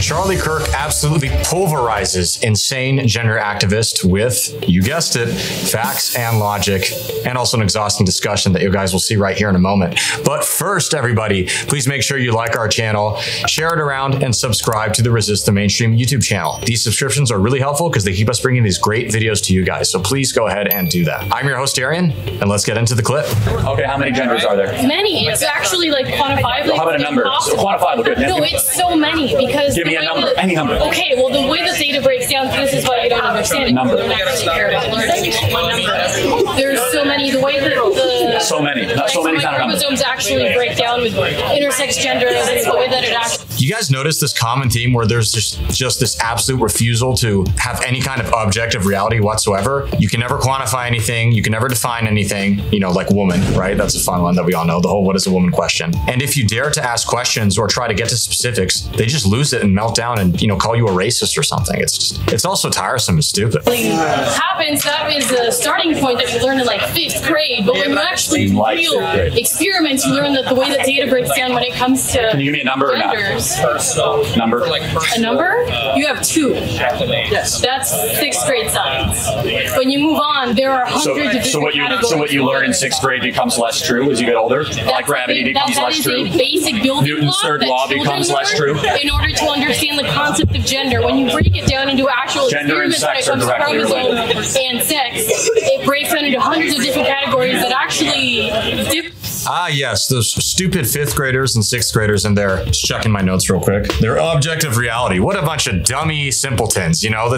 Charlie Kirk absolutely pulverizes insane gender activists with, you guessed it, facts and logic, and also an exhausting discussion that you guys will see right here in a moment. But first, everybody, please make sure you like our channel, share it around, and subscribe to the Resist the Mainstream YouTube channel. These subscriptions are really helpful because they keep us bringing these great videos to you guys. So please go ahead and do that. I'm your host, Arian, and let's get into the clip. Okay, how many genders are there? Many. It's actually like quantifiable. How about a number? So quantifiable, good. No, it's so many because give me a number, any number. Okay, well the way the data breaks down, this is why you don't understand it. Number. You don't actually care about learning one number. There's so many. The way that the so many, not so many. Chromosomes actually break down with intersex genders. It's the way that it actually. You guys notice this common theme where there's just this absolute refusal to have any kind of objective reality whatsoever. You can never quantify anything. You can never define anything, you know, like woman, right? That's a fun one that we all know, the whole what is a woman question. And if you dare to ask questions or try to get to specifics, they just lose it and melt down and, you know, call you a racist or something. It's also tiresome and stupid. Happens, that is a starting point that you learn in like 5th grade, but when you actually do real experiments, you learn that the way that data breaks down when it comes to Can you give me a number genders. Number? A number? You have 2. Yes. That's 6th grade science. When you move on, there are hundreds of different categories. So what you learn in 6th grade becomes less true as you get older? Like gravity becomes less true? That is a basic building Newton's block third law becomes less true? In order to understand the concept of gender, when you break it down into actual Gender and experiments sex when it are comes to directly related. chromosomes and sex, it breaks down into hundreds of different categories that actually Ah, yes, those stupid 5th graders and 6th graders in there. Just checking my notes real quick. Their objective reality. What a bunch of dummy simpletons, you know?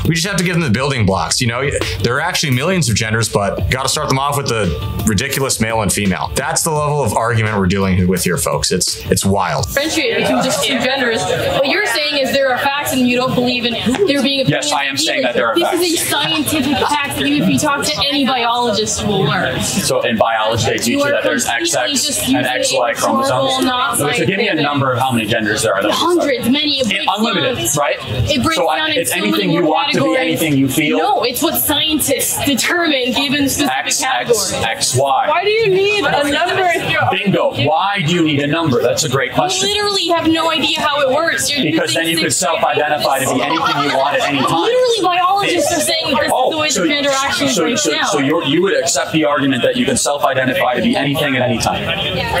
We just have to give them the building blocks, you know? There are actually millions of genders, but you got to start them off with the ridiculous male and female. That's the level of argument we're dealing with here, folks. It's wild. Differentiate between just 2 genders. What you're saying is there are facts and you don't believe in there being opinions. Yes, I am saying that there are facts. This is a scientific fact that if you talk to any biologist, you will learn. So in biology, they teach you that there's XX and XY chromosomes. So give me a number of how many genders there are. Hundreds, many. Unlimited, right? It breaks down into it's anything you want to be, anything you feel. No, it's what scientists determine given specific categories. XY. Why do you need a number? Bingo. Why do you need a number? That's a great question. You literally have no idea how it works. Because then you could self-identify to be anything you want at any time. Literally, biologists are saying that this is the way the gender actually breaks down. So you would accept the argument that you can self-identify to be anything at any time?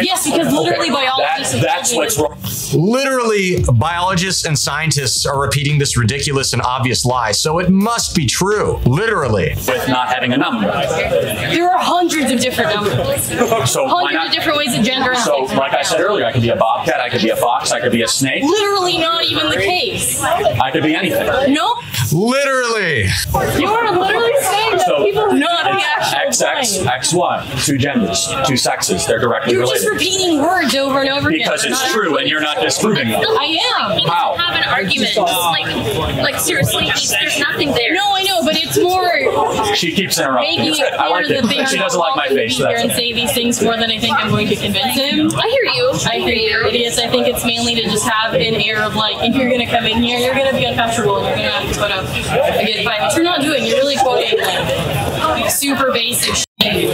Yes, because literally biologists. That's what's wrong. Literally, biologists and scientists are repeating this ridiculous and obvious lie, so it must be true. Literally. With not having a number. There are hundreds of different numbers. So hundreds of different ways of gender. So, like I said earlier, I could be a bobcat, I could be a fox, I could be a snake. Literally not even the case. I could be anything. No. Literally. You are literally saying that people not the actual XX, XY, 2 genders, 2 sexes, they're directly related. You're just repeating words over and over again. Because it's true and you're not disproving it. I am. How? Have an argument. Like seriously, there's nothing there. No, I know, but it's more. She keeps interrupting. Making it I like clear that they it. She are doesn't like my face. here and say these things more than I think I'm going to convince him. I hear you. I hear you, idiots. I think it's mainly to just have an air of like, if you're gonna come in here, you're gonna be uncomfortable. You're gonna have to put up a good fight, which you're not doing. You're really quoting like super basic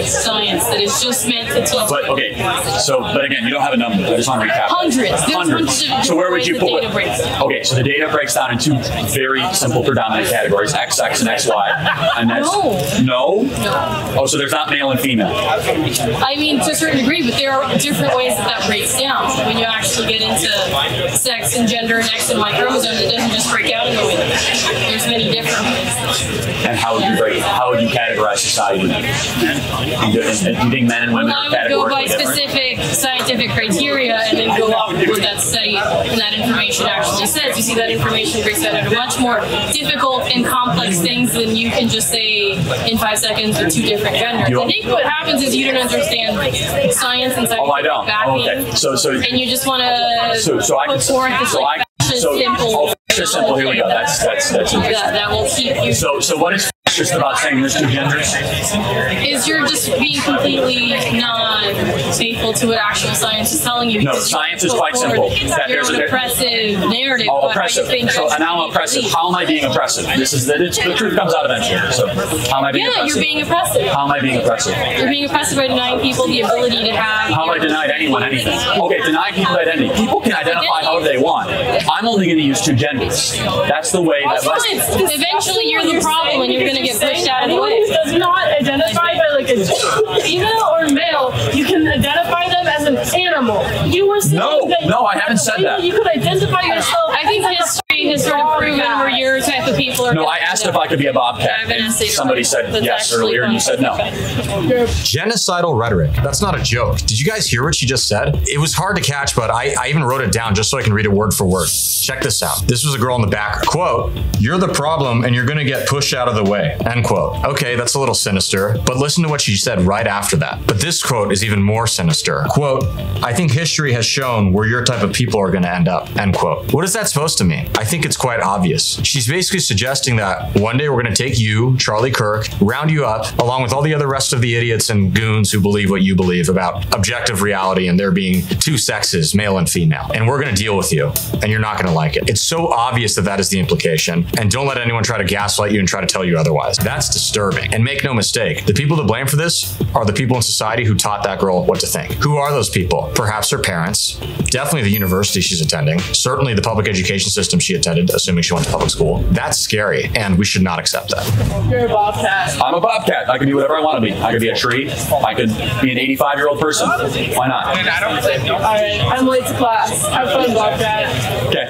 science that is just meant to teach. But okay, but again, you don't have a number. I just want to recap. Hundreds. Hundreds. So where would you pull it? Okay, so the data breaks down into 2 very simple predominant categories: XX and XY. And that's no. Oh, so there's not male and female. I mean, to a certain degree, but there are different ways that breaks down. When you actually get into sex and gender and X and Y chromosomes, it doesn't just break down in the way that there's many different ways. And how would you categorize society? Do you think men and women are categorically different? I would go by different? specific scientific criteria and then go off of what that study and that information actually says. You see, that information breaks down into much more difficult and complex things than you can just say in 5 seconds with 2 different genders. I think what happens is you don't understand science and scientific backing. Okay. And you just want to put forth this simple. Simple. Here we go. That's that will keep you. So what is It's just about saying there's two genders. Is you're just being completely not faithful to what actual science is telling you. No, science is quite simple. That there's an oppressive narrative. Oh, oppressive. So now I'm oppressive. How am I being oppressive? This is the truth comes out eventually. So how am I being oppressive? You're being oppressive. How am I being oppressive? You're being oppressive by denying people the ability to have. How have I denied anyone anything? Okay, denying people identity. People can identify however they want. I'm only going to use two genders. That's the way that. Eventually, you're the problem, and you're going to get pushed out of the way. Anyone who does not identify by like a female or male, you can identify them as an animal. You were saying no, I haven't said that. You could identify yourself. I think history has sort of proven where your type of people are. No, I asked if I could be a bobcat. Somebody said yes earlier, and you said no. Genocidal rhetoric. That's not a joke. Did you guys hear what she just said? It was hard to catch, but I even wrote it down just so I can read it word for word. Check this out. This was a girl in the back. Quote, "You're the problem and you're going to get pushed out of the way." End quote. Okay, that's a little sinister, but listen to what she said right after that. But this quote is even more sinister. Quote, "I think history has shown where your type of people are going to end up." End quote. What is that supposed to mean? I think it's quite obvious. She's basically suggesting that one day we're going to take you, Charlie Kirk, round you up, along with all the other rest of the idiots and goons who believe what you believe about objective reality and there being two sexes, male and female. And we're going to deal with you, and you're not going to like it. It's so obvious that that is the implication. And don't let anyone try to gaslight you and try to tell you otherwise. That's disturbing. And make no mistake, the people to blame for this are the people in society who taught that girl what to think. Who are those people? Perhaps her parents, definitely the university she's attending, certainly the public education system she attended, assuming she went to public school. That's scary, and we should not accept that. You're a bobcat. I'm a bobcat. I can be whatever I want to be. I could be a tree. I could be an 85-year-old person. Why not? All right, I'm late to class. Have fun, bobcat. Okay.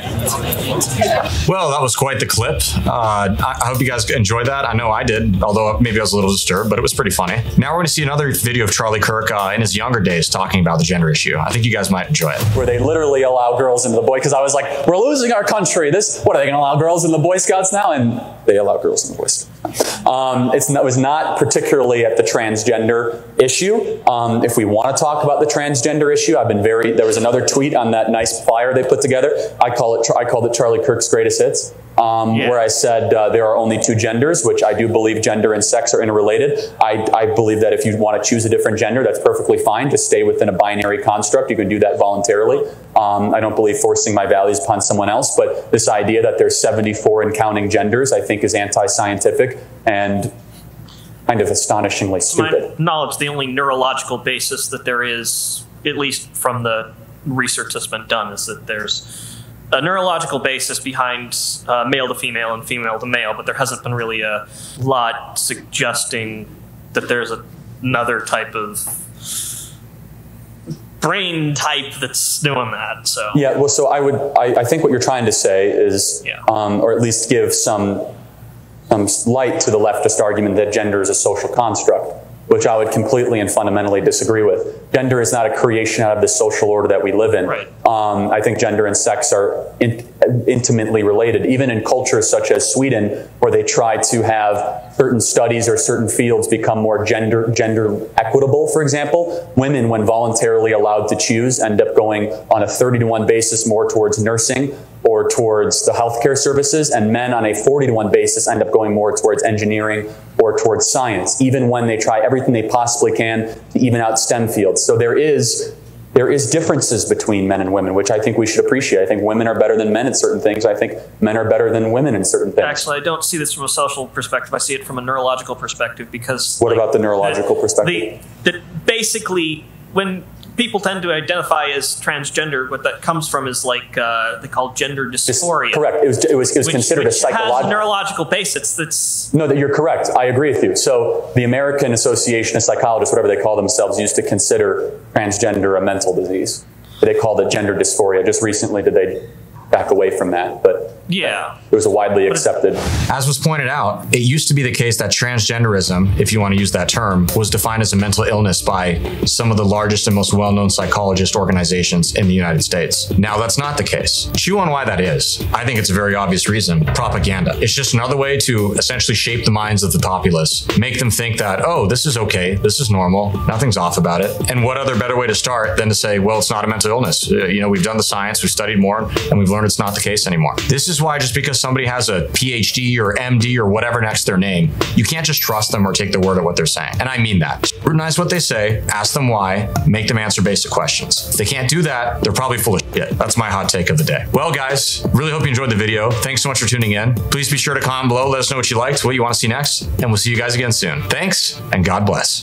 Well, that was quite the clip. I hope you guys enjoyed that. I know I did, although maybe I was a little disturbed, but it was pretty funny. Now we're going to see another video of Charlie Kirk in his younger days talking about the gender issue. I think you guys might enjoy it. Where they literally allow girls into the boy, because I was like, we're losing our country. What are they going to allow girls in the Boy Scouts now? And they allow girls in the Boy Scouts. It was not particularly at the transgender issue. If we want to talk about the transgender issue, there was another tweet on that nice flyer they put together. I called it Charlie Kirk's Greatest Hits. Where I said there are only two genders, which I do believe gender and sex are interrelated. I believe that if you want to choose a different gender, that's perfectly fine. Just stay within a binary construct. You can do that voluntarily. I don't believe forcing my values upon someone else, but this idea that there's 74 and counting genders, I think is anti-scientific and kind of astonishingly stupid. To my knowledge, the only neurological basis that there is, at least from the research that's been done, is that there's a neurological basis behind male to female and female to male, but there hasn't been really a lot suggesting that there's another type of brain type that's doing that. So yeah, well, so I think what you're trying to say is, or at least give some light to the leftist argument that gender is a social construct, which I would completely and fundamentally disagree with. Gender is not a creation out of the social order that we live in. Right. I think gender and sex are intimately related, even in cultures such as Sweden, where they try to have certain studies or certain fields become more gender equitable. For example, women, when voluntarily allowed to choose, end up going on a 30-to-1 basis more towards nursing or towards the healthcare services, and men on a 40-to-1 basis end up going more towards engineering or towards science, even when they try everything they possibly can to even out STEM fields. So there is differences between men and women, which I think we should appreciate. I think women are better than men in certain things. I think men are better than women in certain things. Actually, I don't see this from a social perspective. I see it from a neurological perspective, because what about the neurological perspective? That basically, when people tend to identify as transgender, what that comes from is like they call gender dysphoria. Correct. It was considered a psychological. Has a neurological basis. That's no, that you're correct. I agree with you. So the American Association of Psychologists, whatever they call themselves, used to consider transgender a mental disease. They called it gender dysphoria. Just recently did they back away from that, but yeah, it was a widely accepted. As was pointed out, it used to be the case that transgenderism, if you want to use that term, was defined as a mental illness by some of the largest and most well-known psychologist organizations in the United States. Now, that's not the case. Chew on why that is. I think it's a very obvious reason: propaganda. It's just another way to essentially shape the minds of the populace, make them think that, oh, this is okay, this is normal, nothing's off about it. And what other better way to start than to say, well, it's not a mental illness. We've done the science, we've studied more, and we've learned learned it's not the case anymore. This is why just because somebody has a PhD or MD or whatever next to their name, you can't just trust them or take their word at what they're saying. And I mean that. Scrutinize what they say, ask them why, make them answer basic questions. If they can't do that, they're probably full of shit. That's my hot take of the day. Well, guys, really hope you enjoyed the video. Thanks so much for tuning in. Please be sure to comment below, let us know what you liked, what you want to see next, and we'll see you guys again soon. Thanks, and God bless.